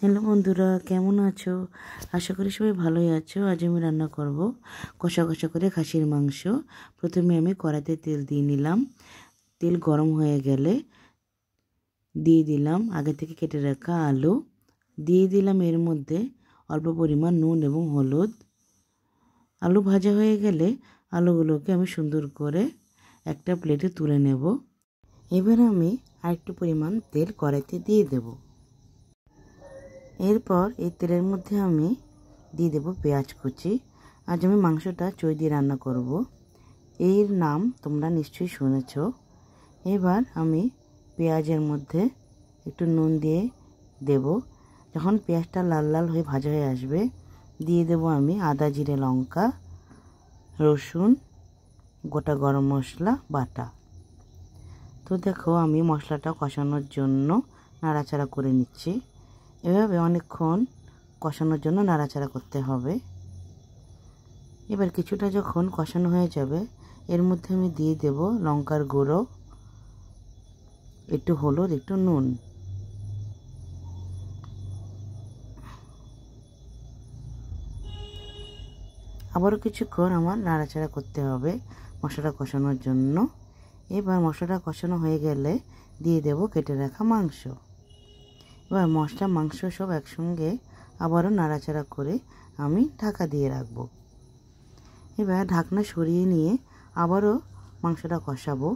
Hello বন্ধুরা, কেমন আছো? আশা করি সবাই ভালোই আছো। আজ আমি রান্না করব কষা কষা করে খাসির মাংস। প্রথমে আমি কড়াইতে তেল দিয়ে নিলাম। তেল গরম হয়ে গেলে দিয়ে দিলাম আগে থেকে কেটে রাখা আলু। দিয়ে দিলাম এর মধ্যে অল্প পরিমাণ নুন এবং হলুদ। আলু ভাজা হয়ে গেলে আলুগুলোকে আমি সুন্দর করে একটা প্লেটে তুলে নেব। এবার আমি আরেকটু পরিমাণ তেল কড়াইতে দিয়ে দেব। এরপর এই তেলের মধ্যে আমি দিয়ে দেব পেঁয়াজ কুচি। আজ আমি মাংসটা চই দিয়ে রান্না করব। এর নাম তোমরা নিশ্চয়ই শুনেছ। এবার আমি পেঁয়াজের মধ্যে একটু নুন দিয়ে দেব। যখন পেঁয়াজটা লাল লাল হয়ে ভাজা হয়ে আসবে দিয়ে দেব আমি আদা জিরে লঙ্কা রসুন গোটা গরম মশলা বাটা। তো দেখো আমি মশলাটা কষানোর জন্য নাড়াচাড়া করে নিচ্ছি। এভাবে অনেকক্ষণ কষানোর জন্য নাড়াচাড়া করতে হবে। এবার কিছুটা যখন কষানো হয়ে যাবে এর মধ্যে আমি দিয়ে দেব লঙ্কার গুঁড়ো, একটু হলুদ, একটু নুন। আবারও কিছুক্ষণ আমার নাড়াচাড়া করতে হবে মশলাটা কষানোর জন্য। এবার মশলাটা কষানো হয়ে গেলে দিয়ে দেব কেটে রাখা মাংস। এবার মশলা মাংস সব একসঙ্গে আবারও নাড়াচাড়া করে আমি ঢাকা দিয়ে রাখব। এবার ঢাকনা সরিয়ে নিয়ে আবারও মাংসটা কষাবো।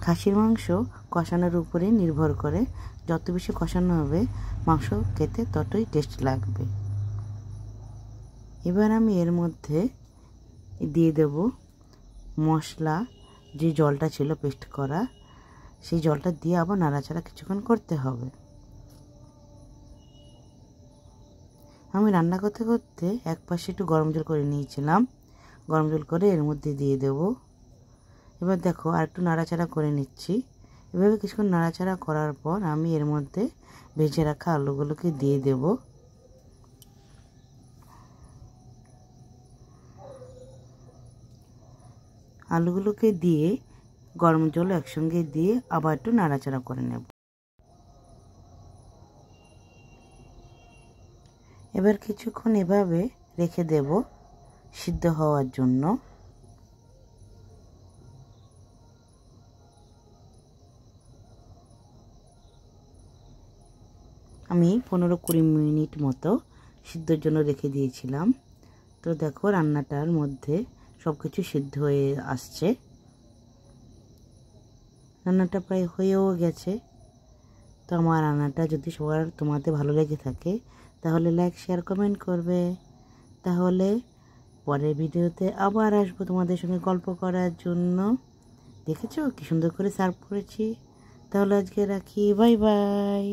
খাসির মাংস কষানোর উপরে নির্ভর করে, যত বেশি কষানো হবে মাংস খেতে ততই টেস্ট লাগবে। এবার আমি এর মধ্যে দিয়ে দেব মশলা, যে জলটা ছিল পেস্ট করা, সেই জলটা দিয়ে আবার নাড়াচাড়া কিছুক্ষণ করতে হবে। আমি রান্না করতে করতে এক পাশে একটু গরম জল করে নিয়েছিলাম। গরম জল করে এর মধ্যে দিয়ে দেব। এবার দেখো আর একটু নাড়াচাড়া করে নিচ্ছি। এভাবে কিছুক্ষণ নাড়াচাড়া করার পর আমি এর মধ্যে ভেজে রাখা আলুগুলোকে দিয়ে দেব। আলুগুলোকে দিয়ে গরম জল একসঙ্গে দিয়ে আবার একটু নাড়াচাড়া করে নেব। এবার কিছুক্ষণ এভাবে রেখে দেব সিদ্ধ হওয়ার জন্য। আমি 15-20 মিনিট মতো সিদ্ধর জন্য রেখে দিয়েছিলাম। তো দেখো রান্নাটার মধ্যে সব কিছু সিদ্ধ হয়ে আসছে। রান্নাটা প্রায় হয়েও গেছে। তো আমার রান্নাটা যদি তোমাদের ভালো লেগে থাকে তাহলে লাইক শেয়ার কমেন্ট করবে। তাহলে পরের ভিডিওতে আবার আসবো তোমাদের সঙ্গে গল্প করার জন্য। দেখেছো কি সুন্দর করে সার্ভ করেছি। তাহলে আজকে রাখি, বাই বাই।